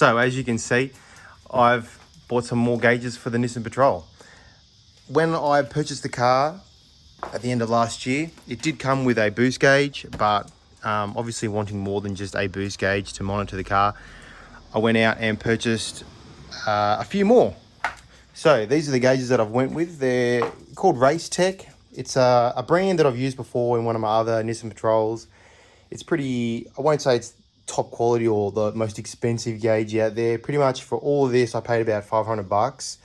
So as you can see, I've bought some more gauges for the Nissan Patrol. When I purchased the car at the end of last year, it did come with a boost gauge, but obviously wanting more than just a boost gauge to monitor the car, I went out and purchased a few more. So these are the gauges that I've went with. They're called Racetech. It's a brand that I've used before in one of my other Nissan Patrols. It's pretty, I won't say it's top quality or the most expensive gauge out there. Pretty much for all of this, I paid about $500,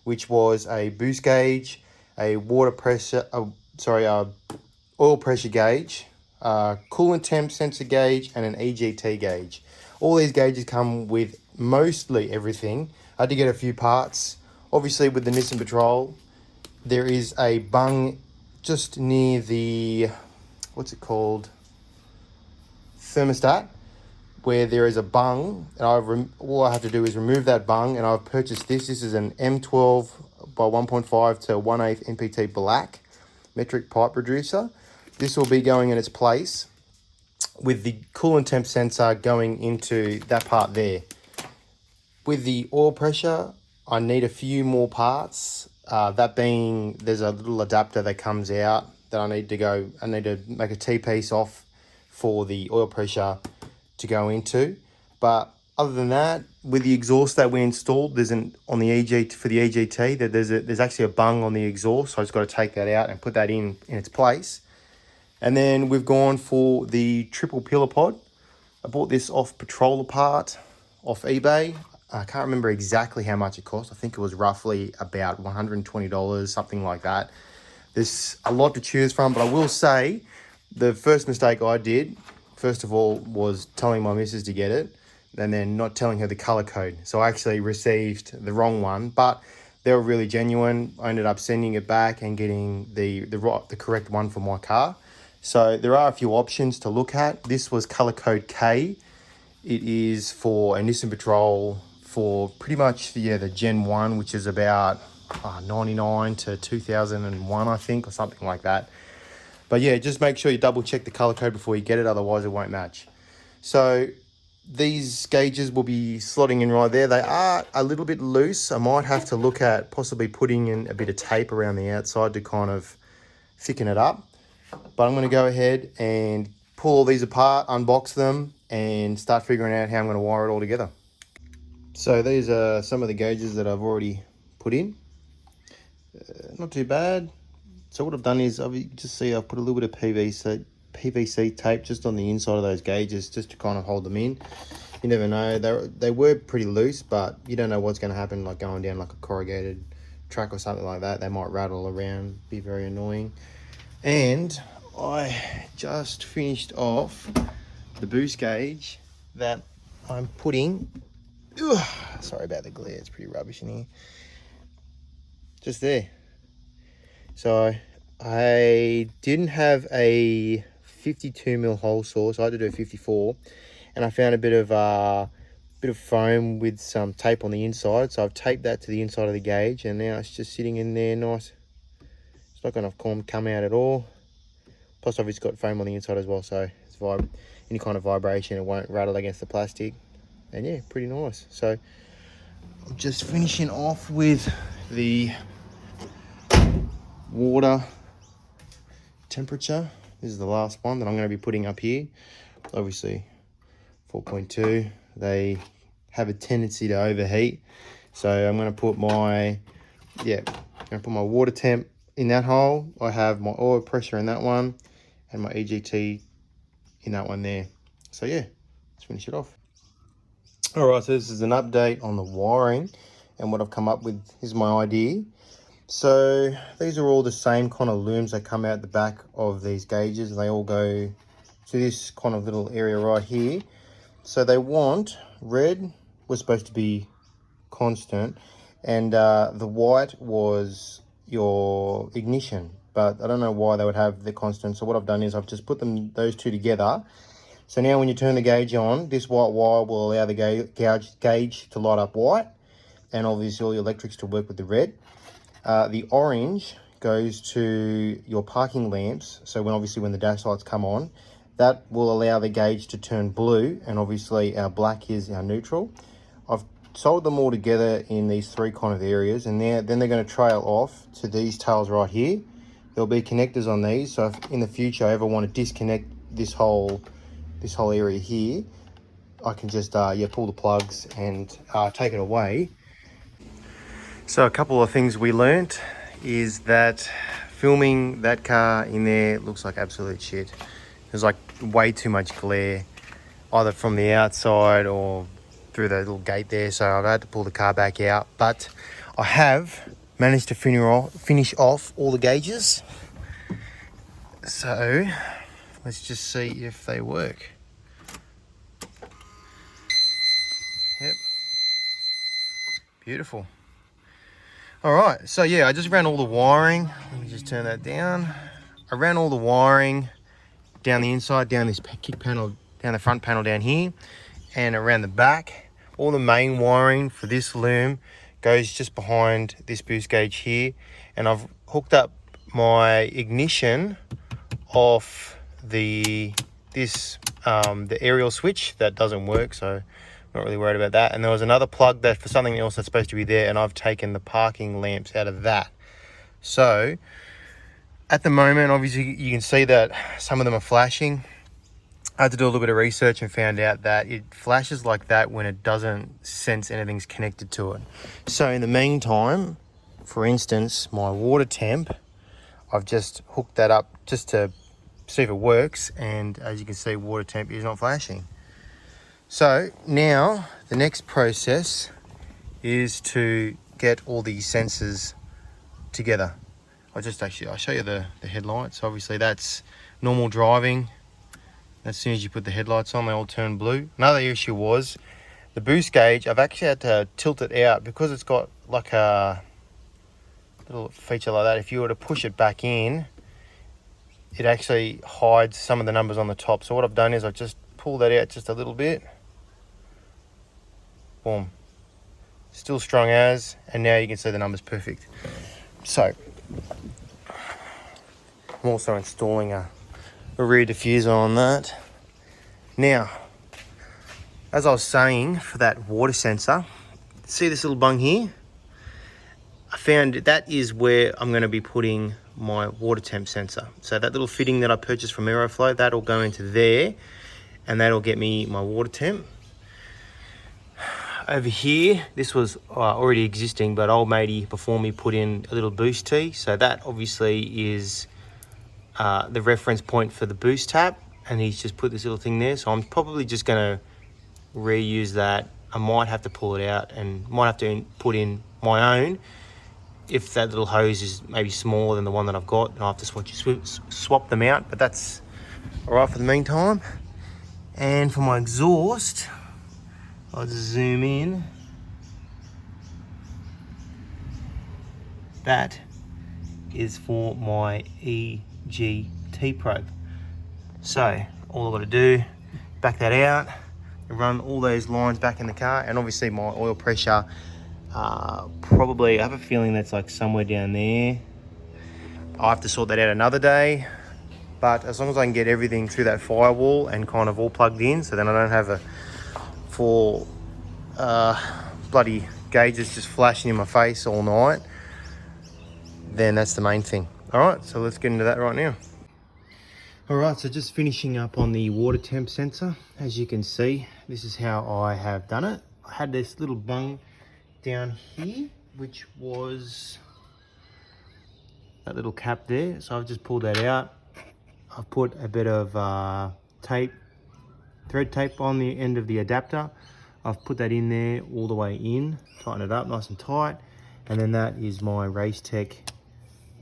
which was a boost gauge, a water pressure, oil pressure gauge, coolant temp sensor gauge, and an EGT gauge. All these gauges come with mostly everything. I had to get a few parts. Obviously, with the Nissan Patrol, there is a bung just near the, what's it called, thermostat, where there is a bung, and all I have to do is remove that bung, and I've purchased this. This is an M12 by 1.5 to 1/8 NPT black metric pipe reducer. This will be going in its place with the coolant temp sensor going into that part there. With the oil pressure, I need a few more parts. That being, there's a little adapter that comes out that I need to make a T-piece off for the oil pressure to go into. But other than that, with the exhaust that we installed, there's for the EGT, that there's actually a bung on the exhaust, so I just got to take that out and put that in its place. And then we've gone for the triple pillar pod. I bought this off Patrol Apart off eBay. I can't remember exactly how much it cost. I think it was roughly about $120, something like that. There's a lot to choose from, but I will say the first mistake I did, first of all, was telling my missus to get it and then not telling her the color code. So I actually received the wrong one, but they were really genuine. I ended up sending it back and getting the correct one for my car. So there are a few options to look at. This was color code K. It is for a Nissan Patrol for pretty much the Gen 1, which is about 99 to 2001, I think, or something like that. But yeah, just make sure you double check the color code before you get it, otherwise it won't match. So these gauges will be slotting in right there. They are a little bit loose. I might have to look at possibly putting in a bit of tape around the outside to kind of thicken it up. But I'm going to go ahead and pull all these apart, unbox them, and start figuring out how I'm going to wire it all together. So these are some of the gauges that I've already put in. Not too bad. So what I've done is, I've put a little bit of PVC tape just on the inside of those gauges, just to kind of hold them in. You never know. They were pretty loose, but you don't know what's going to happen, like going down like a corrugated track or something like that. They might rattle around, be very annoying. And I just finished off the boost gauge that I'm putting. Sorry about the glare, it's pretty rubbish in here. Just there. So I didn't have a 52mm hole saw, so I had to do a 54, and I found a bit of foam with some tape on the inside. So I've taped that to the inside of the gauge, and now it's just sitting in there nice. It's not going to come out at all. Plus, I've just got foam on the inside as well, so it's any kind of vibration, it won't rattle against the plastic. And yeah, pretty nice. So I'm just finishing off with the water temperature. This is the last one that I'm going to be putting up here. Obviously 4.2, they have a tendency to overheat, so I'm going to put my water temp in that hole. I have my oil pressure in that one and my EGT in that one there. So yeah, let's finish it off. All right, so this is an update on the wiring and what I've come up with. Here's my idea. So these are all the same kind of looms that come out the back of these gauges, and they all go to this kind of little area right here. So they want red was supposed to be constant, and the white was your ignition, but I don't know why they would have the constant. So what I've done is I've just put those two together. So now when you turn the gauge on, this white wire will allow the gauge to light up white, and obviously all the electrics to work with the red. The orange goes to your parking lamps. So when the dash lights come on, that will allow the gauge to turn blue, and obviously our black is our neutral. I've soldered them all together in these three kind of areas, and then they're going to trail off to these tails right here. There'll be connectors on these, so if in the future I ever want to disconnect this whole area here, I can just pull the plugs and take it away. So a couple of things we learnt is that filming that car in there looks like absolute shit. There's like way too much glare, either from the outside or through the little gate there, so I've had to pull the car back out. But I have managed to finish off all the gauges. So let's just see if they work. Yep. Beautiful. All right, so yeah, I just ran all the wiring. Let me just turn that down. I ran all the wiring down the inside, down this kick panel, down the front panel down here, and around the back. All the main wiring for this loom goes just behind this boost gauge here, and I've hooked up my ignition off the aerial switch that doesn't work, so not really worried about that. And there was another plug that for something else that's supposed to be there, and I've taken the parking lamps out of that. So at the moment, obviously you can see that some of them are flashing. I had to do a little bit of research and found out that it flashes like that when it doesn't sense anything's connected to it. So in the meantime, for instance, my water temp, I've just hooked that up just to see if it works, and as you can see, water temp is not flashing. So now the next process is to get all these sensors together. I'll show you the headlights. Obviously that's normal driving. As soon as you put the headlights on, they all turn blue. Another issue was the boost gauge. I've actually had to tilt it out because it's got like a little feature like that. If you were to push it back in, it actually hides some of the numbers on the top. So what I've done is I've just pulled that out just a little bit. Boom. Still strong as, and now you can see the numbers perfect. So I'm also installing a rear diffuser on that. Now, as I was saying, for that water sensor, see this little bung here? I found that is where I'm going to be putting my water temp sensor. So that little fitting that I purchased from Aeroflow, that'll go into there, and that'll get me my water temp. Over here, this was already existing, but old matey before me put in a little boost tee. So that obviously is the reference point for the boost tap, and he's just put this little thing there. So I'm probably just going to reuse that. I might have to pull it out and might have to put in my own if that little hose is maybe smaller than the one that I've got, and I'll have to swap them out, but that's all right for the meantime. And for my exhaust, I'll just zoom in. That is for my EGT probe. So all I've got to do, back that out and run all those lines back in the car, and obviously my oil pressure, probably, I have a feeling that's like somewhere down there. I'll have to sort that out another day, but as long as I can get everything through that firewall and kind of all plugged in, so then I don't have four bloody gauges just flashing in my face all night, then that's the main thing. All right, so let's get into that right now. All right, so just finishing up on the water temp sensor. As you can see, this is how I have done it. I had this little bung down here, which was that little cap there. So I've just pulled that out. I've put a bit of thread tape on the end of the adapter. I've put that in there all the way in, tighten it up nice and tight. And then that is my racetech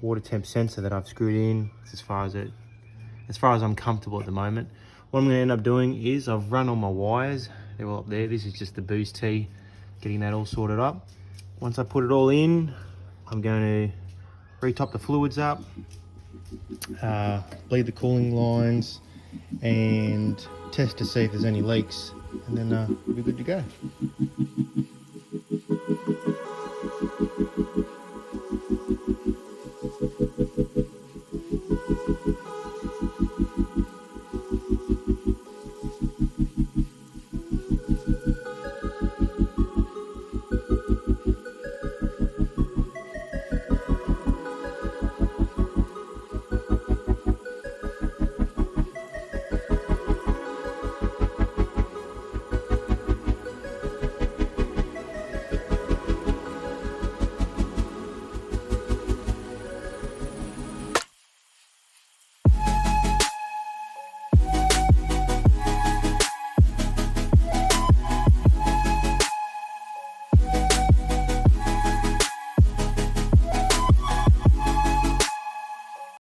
water temp sensor that I've screwed in as far as I'm comfortable at the moment. What I'm going to end up doing is I've run all my wires. They're all up there. This is just the boost tee, getting that all sorted up. Once I put it all in, I'm going to re-top the fluids up, bleed the cooling lines, and test to see if there's any leaks, and then we'll be good to go.